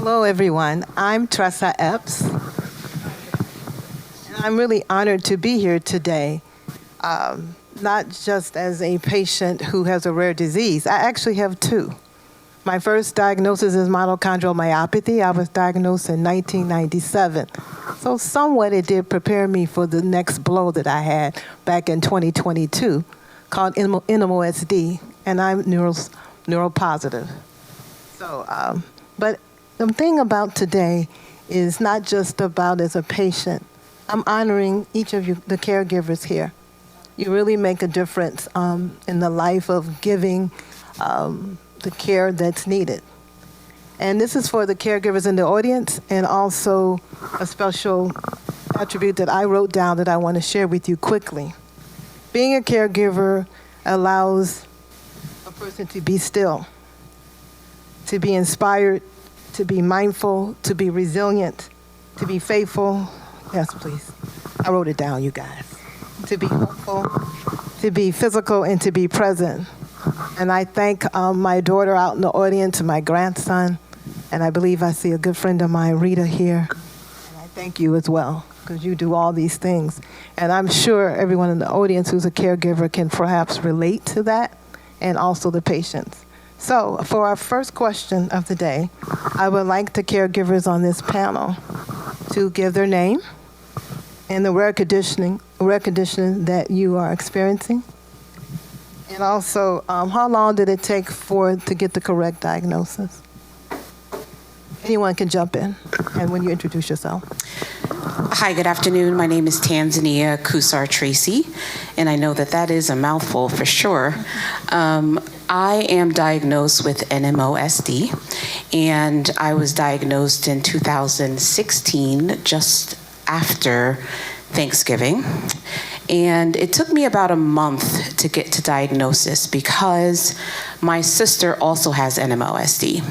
Hello, everyone. I'm Tressa Epps. And I'm really honored to be here today, not just as a patient who has a rare disease. I actually have two. My first diagnosis is mitochondrial myopathy. I was diagnosed in 1997. So somewhat it did prepare me for the next blow that I had back in 2022 called NMOSD, and I'm neuropositive. So, but the thing about today is not just about as a patient. I'm honoring each of you, the caregivers here. You really make a difference in the life of giving the care that's needed. And this is for the caregivers in the audience, and also a special attribute that I wrote down that I want to share with you quickly. Being a caregiver allows a person to be still, to be inspired, to be mindful, to be resilient, to be faithful. Yes, please. I wrote it down, you guys. To be hopeful, to be physical, and to be present. And I thank my daughter out in the audience, and my grandson, and I believe I see a good friend of mine, Rita, here. And I thank you as well, because you do all these things. And I'm sure everyone in the audience who's a caregiver can perhaps relate to that, and also the patients. So for our first question of the day, I would like the caregivers on this panel to give their name and the rare condition that you are experiencing. And also, how long did it take to get the correct diagnosis? Anyone can jump in, and when you introduce yourself. Hi, good afternoon. My name is Tanzania Kusar Tracy, and I know that is a mouthful for sure. I am diagnosed with NMOSD, and I was diagnosed in 2016, just after Thanksgiving. And it took me about a month to get to diagnosis because my sister also has NMOSD.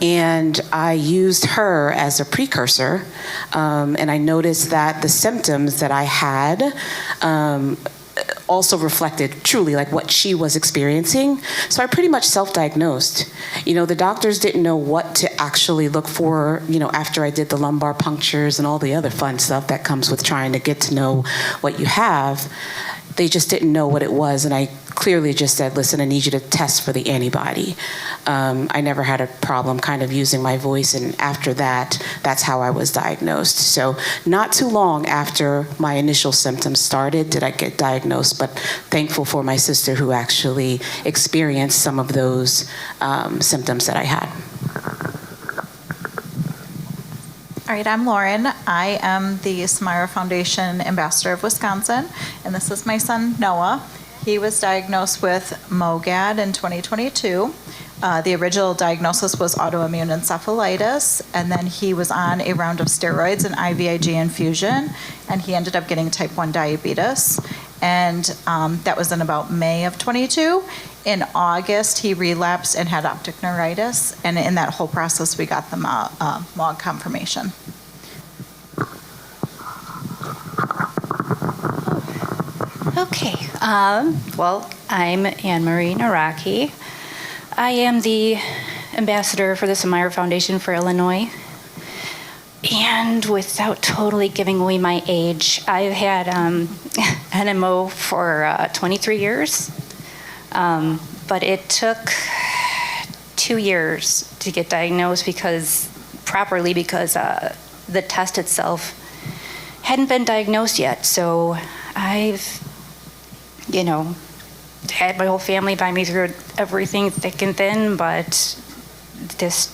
And I used her as a precursor, and I noticed that the symptoms that I had also reflected truly like what she was experiencing. So I pretty much self-diagnosed. You know, the doctors didn't know what to actually look for, you know, after I did the lumbar punctures and all the other fun stuff that comes with trying to get to know what you have. They just didn't know what it was, and I clearly just said, listen, I need you to test for the antibody. I never had a problem kind of using my voice, and after that, that's how I was diagnosed. So not too long after my initial symptoms started did I get diagnosed, but thankful for my sister who actually experienced some of those symptoms that I had. All right, I'm Lauren. I am the Samira Foundation Ambassador of Wisconsin, and this is my son, Noah. He was diagnosed with MOGAD in 2022. The original diagnosis was autoimmune encephalitis, and then he was on a round of steroids and IVIG infusion, and he ended up getting type 1 diabetes. And that was in about May of 22. In August, he relapsed and had optic neuritis, and in that whole process, we got the MOG confirmation. Okay, well, I'm Anne-Marie Naraki. I am the ambassador for the Samira Foundation for Illinois. And without totally giving away my age, I've had NMO for 23 years. But it took 2 years to get diagnosed because the test itself hadn't been diagnosed yet. So I've, had my whole family buy me through everything thick and thin, but just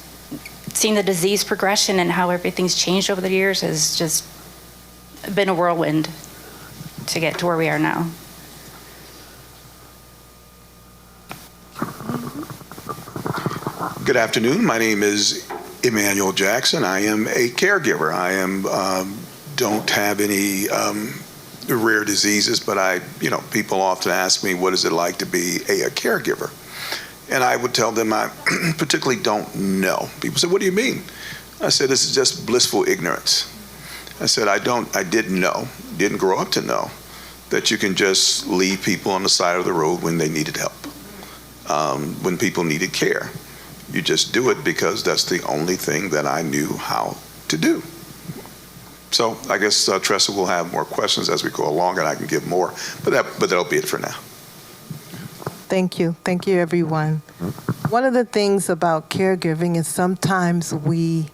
seeing the disease progression and how everything's changed over the years has just been a whirlwind to get to where we are now. Good afternoon. My name is Emmanuel Jackson. I am a caregiver. I don't have any rare diseases, but people often ask me, what is it like to be a caregiver? And I would tell them I particularly don't know. People say, what do you mean? I said, this is just blissful ignorance. I said, I didn't grow up to know that you can just leave people on the side of the road when they needed help, when people needed care. You just do it because that's the only thing that I knew how to do. So I guess Tressa will have more questions as we go along, and I can give more, but that'll be it for now. Thank you. Thank you, everyone. One of the things about caregiving is sometimes we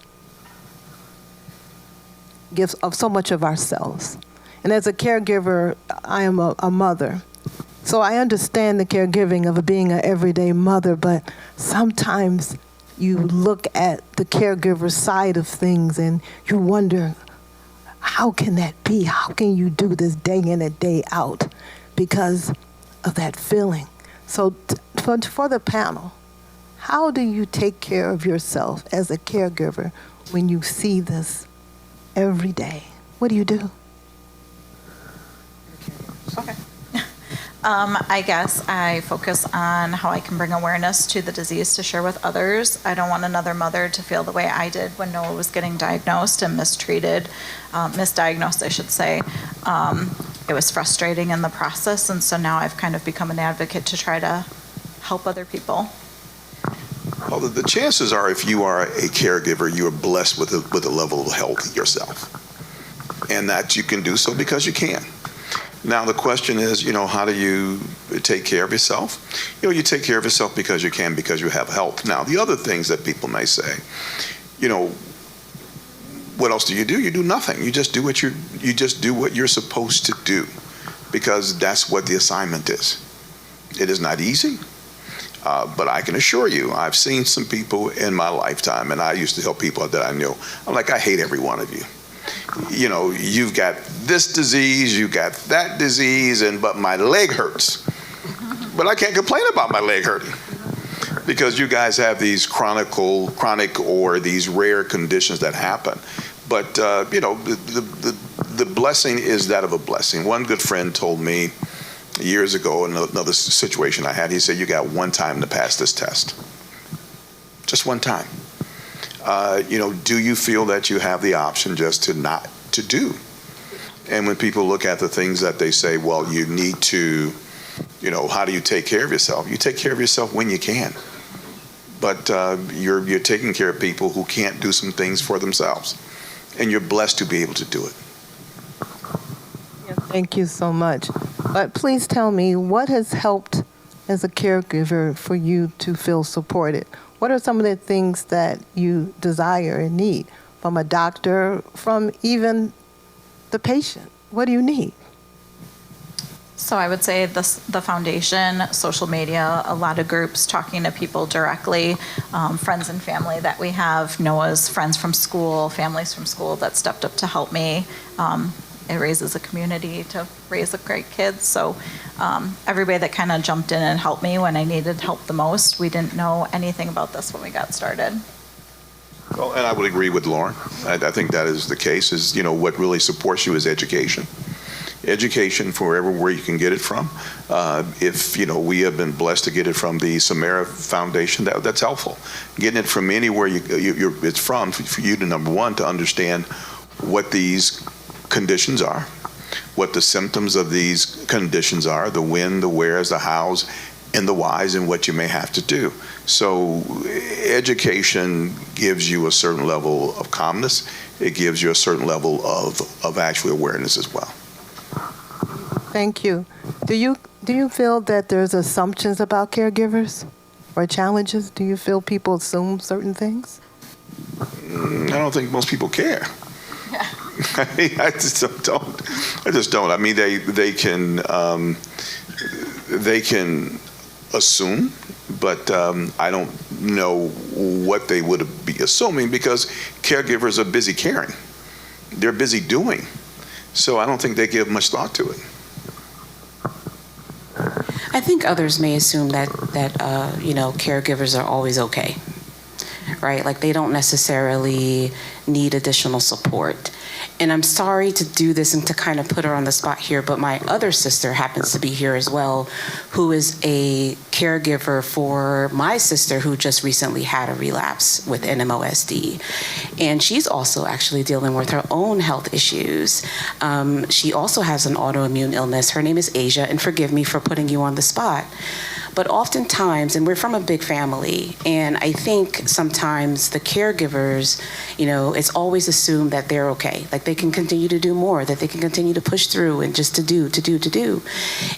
give of so much of ourselves. And as a caregiver, I am a mother. So I understand the caregiving of being an everyday mother, but sometimes you look at the caregiver side of things and you wonder, how can that be? How can you do this day in and day out because of that feeling? So for the panel, how do you take care of yourself as a caregiver when you see this every day? What do you do? Okay. I guess I focus on how I can bring awareness to the disease to share with others. I don't want another mother to feel the way I did when Noah was getting diagnosed and misdiagnosed, I should say. It was frustrating in the process, and so now I've kind of become an advocate to try to help other people. Well, the chances are, if you are a caregiver, you are blessed with a level of health yourself, and that you can do so because you can. Now, the question is, how do you take care of yourself? You take care of yourself because you can, because you have health. Now, the other things that people may say, what else do? You do nothing. You just do what you're supposed to do, because that's what the assignment is. It is not easy, but I can assure you, I've seen some people in my lifetime, and I used to help people that I knew. I'm like, I hate every one of you. You've got this disease, you got that disease, but my leg hurts. But I can't complain about my leg hurting, because you guys have these chronic or these rare conditions that happen. But the blessing is that of a blessing. One good friend told me years ago, in another situation I had, he said, you got one time to pass this test. Just one time. Do you feel that you have the option just to not to do? And when people look at the things that they say, well, you need to, how do you take care of yourself? You take care of yourself when you can. But you're taking care of people who can't do some things for themselves. And you're blessed to be able to do it. Thank you so much. But please tell me, what has helped as a caregiver for you to feel supported? What are some of the things that you desire and need from a doctor, from even the patient? What do you need? So I would say the foundation, social media, a lot of groups, talking to people directly, friends and family that we have, Noah's friends from school, families from school that stepped up to help me. It raises a community to raise a great kids. So everybody that kind of jumped in and helped me when I needed help the most. We didn't know anything about this when we got started. Well, and I would agree with Lauren. I think that is the case. Is what really supports you is education. Education for everywhere you can get it from. If we have been blessed to get it from the Samara Foundation, that's helpful. Getting it from anywhere it's from, for you to, number one, to understand what these conditions are, what the symptoms of these conditions are, the when, the wheres, the hows, and the whys, and what you may have to do. So education gives you a certain level of calmness. It gives you a certain level of actual awareness as well. Thank you. Do you feel that there's assumptions about caregivers or challenges? Do you feel people assume certain things? I don't think most people care. Yeah. I just don't. I mean, they can assume, but I don't know what they would be assuming, because caregivers are busy caring. They're busy doing. So I don't think they give much thought to it. I think others may assume that caregivers are always okay, right? Like they don't necessarily need additional support. And I'm sorry to do this and to kind of put her on the spot here, but my other sister happens to be here as well, who is a caregiver for my sister who just recently had a relapse with NMOSD. And she's also actually dealing with her own health issues. She also has an autoimmune illness. Her name is Asia, and forgive me for putting you on the spot. But oftentimes, and we're from a big family, and I think sometimes the caregivers, it's always assumed that they're okay, like they can continue to do more, that they can continue to push through and just to do.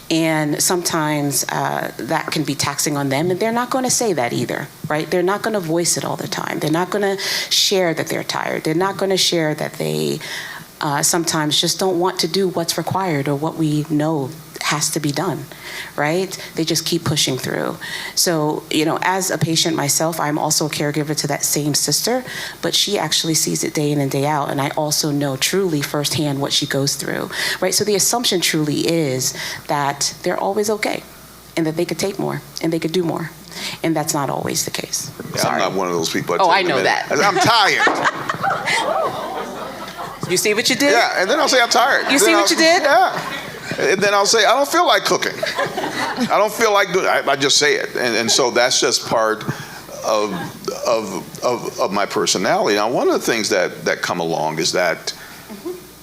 And sometimes that can be taxing on them, and they're not going to say that either, right? They're not going to voice it all the time. They're not going to share that they're tired. They're not going to share that they sometimes just don't want to do what's required or what we know has to be done, right? They just keep pushing through. So, as a patient myself, I'm also a caregiver to that same sister, but she actually sees it day in and day out, and I also know truly firsthand what she goes through, right? So the assumption truly is that they're always okay, and that they could take more, and they could do more, and that's not always the case. Yeah, I'm not one of those people. Oh, I know that. I'm tired. You see what you did? Yeah, and then I'll say I'm tired. You see what you did? Yeah. And then I'll say, I don't feel like cooking. I don't feel like doing it. I just say it. And so that's just part of my personality. Now, one of the things that come along is that,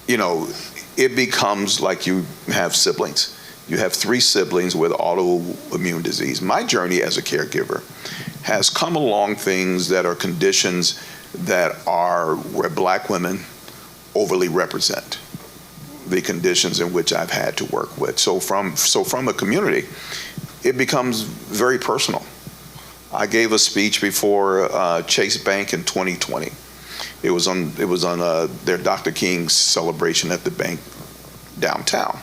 it becomes like you have siblings. You have 3 siblings with autoimmune disease. My journey as a caregiver has come along things that are conditions that are where Black women overly represent the conditions in which I've had to work with. So from a community, it becomes very personal. I gave a speech before Chase Bank in 2020. It was on their Dr. King's celebration at the bank downtown.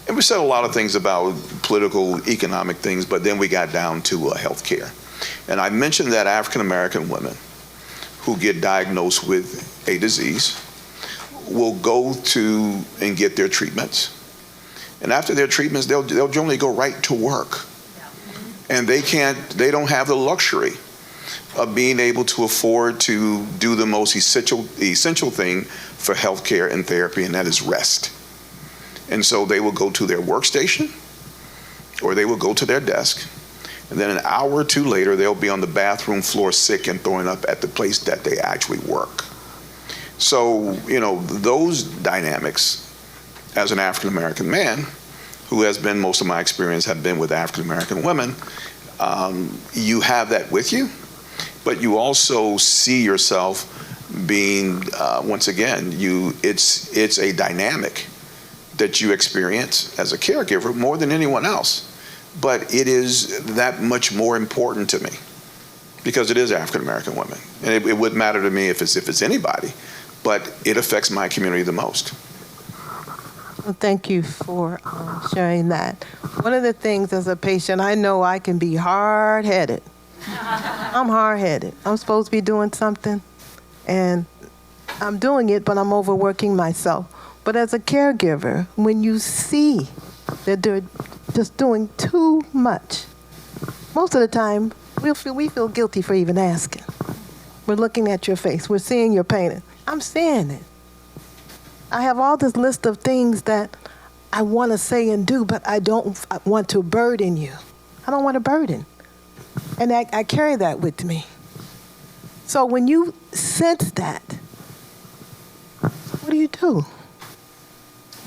And we said a lot of things about political, economic things, but then we got down to healthcare. And I mentioned that African American women who get diagnosed with a disease will go to and get their treatments. And after their treatments, they'll generally go right to work. And they don't have the luxury of being able to afford to do the most essential thing for healthcare and therapy, and that is rest. And so they will go to their workstation, or they will go to their desk, and then an hour or 2 later, they'll be on the bathroom floor sick and throwing up at the place that they actually work. So, those dynamics, as an African American man, who has been, most of my experience have been with African American women, you have that with you, but you also see yourself being, once again, it's a dynamic that you experience as a caregiver more than anyone else. But it is that much more important to me because it is African American women. And it wouldn't matter to me if it's anybody, but it affects my community the most. Well, thank you for sharing that. One of the things as a patient, I know I can be hard-headed. I'm hard-headed. I'm supposed to be doing something, and I'm doing it, but I'm overworking myself. But as a caregiver, when you see that they're just doing too much, most of the time, we feel guilty for even asking. We're looking at your face. We're seeing your pain. I'm seeing it. I have all this list of things that I want to say and do, but I don't want to burden you. I don't want to burden. And I carry that with me. So when you sense that, what do you do?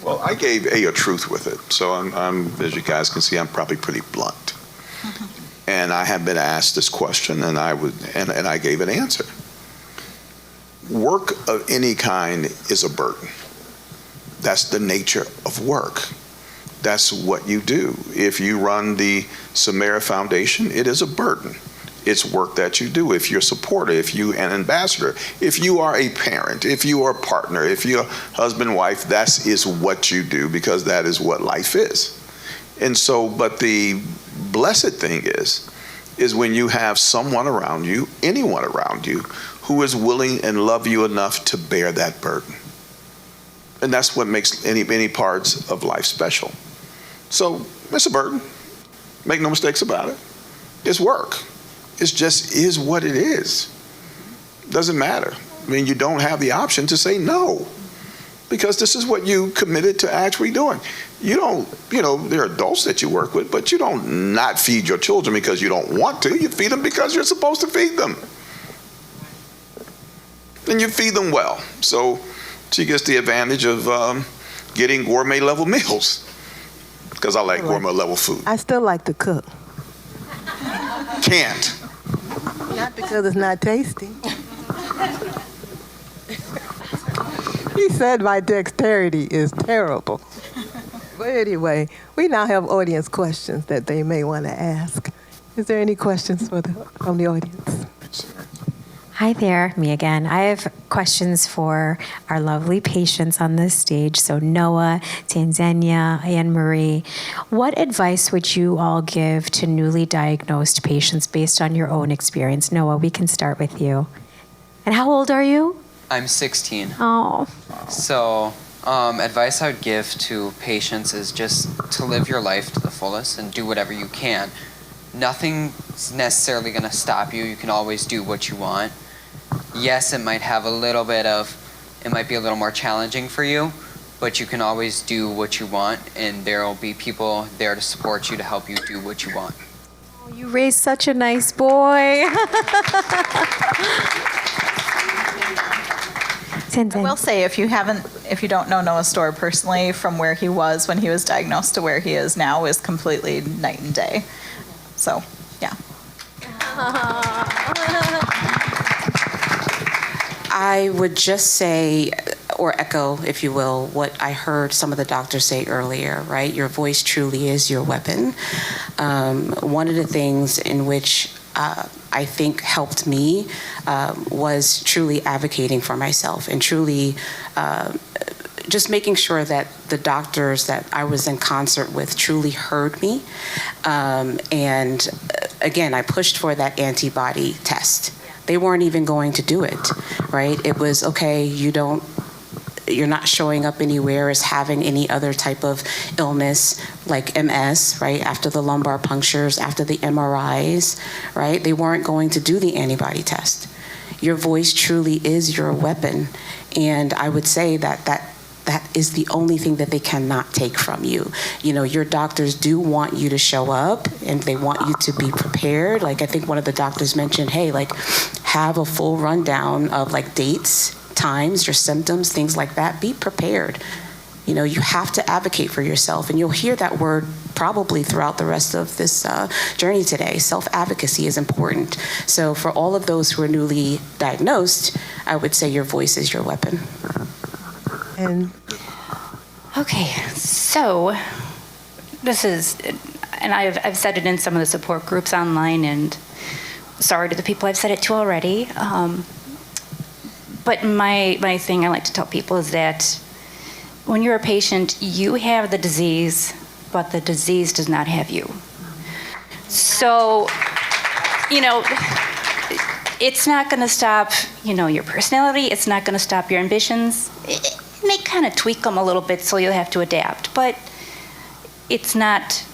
Well, I gave a truth with it. So I'm, as you guys can see, I'm probably pretty blunt. Mm-hmm. And I have been asked this question, and I gave an answer. Work of any kind is a burden. That's the nature of work. That's what you do. If you run the Samara Foundation, it is a burden. It's work that you do. If you're a supporter, if you're an ambassador, if you are a parent, if you are a partner, if you're husband, wife, that is what you do because that is what life is. And so, but the blessed thing is when you have someone around you, anyone around you, who is willing and love you enough to bear that burden. And that's what makes any parts of life special. So it's a burden. Make no mistakes about it. It's work. It just is what it is. Doesn't matter. I mean, you don't have the option to say no because this is what you committed to actually doing. You don't, there are adults that you work with, but you don't not feed your children because you don't want to. You feed them because you're supposed to feed them. And you feed them well. So she gets the advantage of getting gourmet level meals because I like gourmet level food. I still like to cook. can't. Not because it's not tasty. He said my dexterity is terrible. But anyway, we now have audience questions that they may want to ask. Is there any questions from the audience? Hi there, me again. I have questions for our lovely patients on this stage. So Noah, Tanzania, Anne-Marie. What advice would you all give to newly diagnosed patients based on your own experience? Noah, we can start with you. And how old are you? I'm 16. Oh. So, advice I would give to patients is just to live your life to the fullest and do whatever you can. Nothing's necessarily going to stop you. You can always do what you want. Yes, it might be a little more challenging for you, but you can always do what you want, and there will be people there to support you to help you do what you want. Oh, you raised such a nice boy. I will say, if you don't know Noah's story personally, from where he was when he was diagnosed to where he is now is completely night and day. So, yeah. I would just say, or echo, if you will, what I heard some of the doctors say earlier, right? Your voice truly is your weapon. One of the things in which I think helped me was truly advocating for myself and truly just making sure that the doctors that I was in concert with truly heard me. And again, I pushed for that antibody test. They weren't even going to do it, right? It was, okay, you're not showing up anywhere as having any other type of illness like MS, right? After the lumbar punctures, after the MRIs, right? They weren't going to do the antibody test. Your voice truly is your weapon. And I would say that is the only thing that they cannot take from you. You know, your doctors do want you to show up and they want you to be prepared. Like I think one of the doctors mentioned, hey, like have a full rundown of like dates, times, your symptoms, things like that. Be prepared. You know, you have to advocate for yourself, and you'll hear that word probably throughout the rest of this journey today. Self-advocacy is important. So for all of those who are newly diagnosed, I would say your voice is your weapon. Okay, so this is, and I've said it in some of the support groups online, and sorry to the people I've said it to already. But my thing I like to tell people is that when you're a patient, you have the disease, but the disease does not have you. So, you know, it's not going to stop, you know, your personality. It's not going to stop your ambitions. It may kind of tweak them a little bit, so you'll have to adapt. But it's not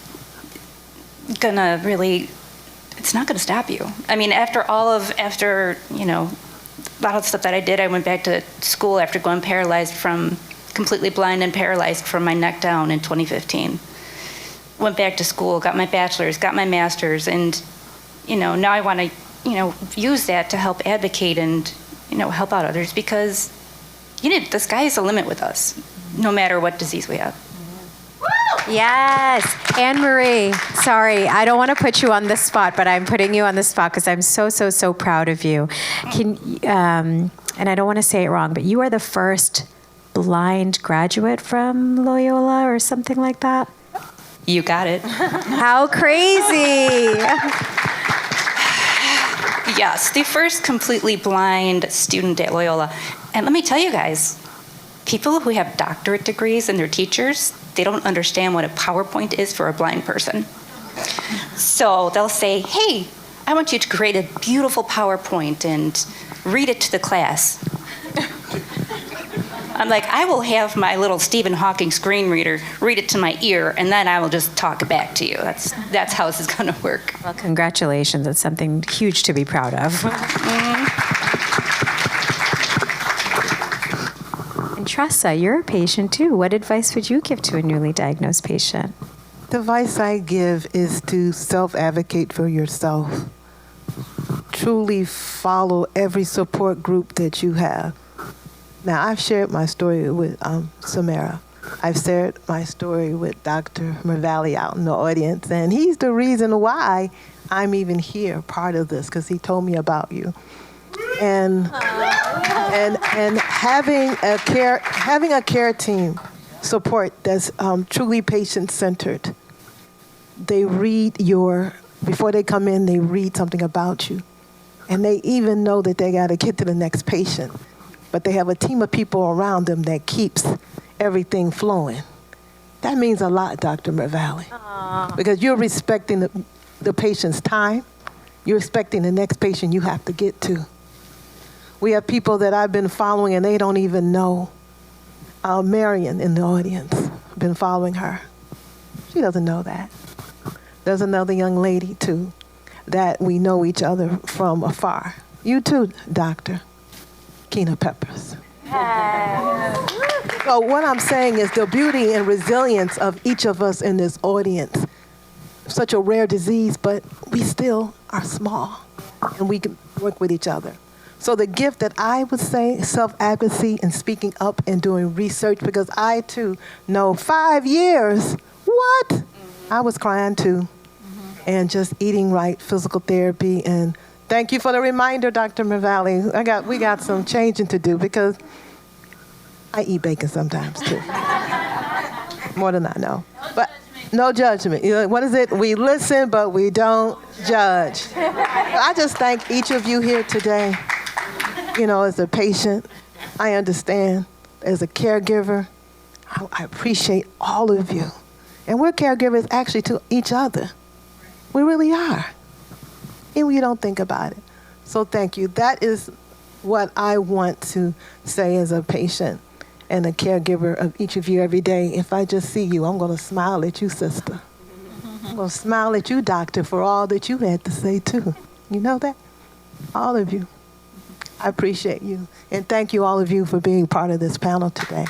going to really, it's not going to stop you. I mean, after you know, a lot of stuff that I did, I went back to school after going completely blind and paralyzed from my neck down in 2015. Went back to school, got my bachelor's, got my master's, and, you know, now I want to, you know, use that to help advocate and, you know, help out others, because, you know, the sky is the limit with us, no matter what disease we have. Yes. Anne-Marie, sorry, I don't want to put you on the spot, but I'm putting you on the spot because I'm so proud of you. And I don't want to say it wrong, but you are the first blind graduate from Loyola or something like that? You got it. How crazy. Yes, the first completely blind student at Loyola. And let me tell you guys, people who have doctorate degrees and they're teachers, they don't understand what a PowerPoint is for a blind person. So they'll say, hey, I want you to create a beautiful PowerPoint and read it to the class. I'm like, I will have my little Stephen Hawking screen reader read it to my ear, and then I will just talk back to you. That's how this is going to work. Well, congratulations. That's something huge to be proud of. And Tressa, you're a patient too. What advice would you give to a newly diagnosed patient? The advice I give is to self-advocate for yourself. Truly follow every support group that you have. Now, I've shared my story with Samara. I've shared my story with Dr. Mervalli out in the audience, and he's the reason why I'm even here, part of this, because he told me about you. And having a care team support that's truly patient-centered. They read before they come in, they read something about you. And they even know that they got to get to the next patient. But they have a team of people around them that keeps everything flowing. That means a lot, Dr. Mervalli. Because you're respecting the patient's time. You're respecting the next patient you have to get to. We have people that I've been following and they don't even know. Marion in the audience, I've been following her. She doesn't know that. There's another young lady too that we know each other from afar. You too, Dr. Keena Peppers. So what I'm saying is the beauty and resilience of each of us in this audience. Such a rare disease, but we still are small and we can work with each other. So the gift that I would say, self-advocacy and speaking up and doing research, because I too know 5 years, what? I was crying too. And just eating right, physical therapy, and thank you for the reminder, Dr. Mervalli. We got some changing to do because I eat bacon sometimes too. More than I know. But no judgment. You know, what is it? We listen, but we don't judge. I just thank each of you here today. You know, as a patient, I understand. As a caregiver, I appreciate all of you. And we're caregivers actually to each other. We really are. And we don't think about it. So thank you. That is what I want to say as a patient and a caregiver of each of you every day. If I just see you, I'm going to smile at you, sister. I'm going to smile at you, doctor, for all that you had to say, too. You know that? All of you. I appreciate you. And thank you, all of you, for being part of this panel today.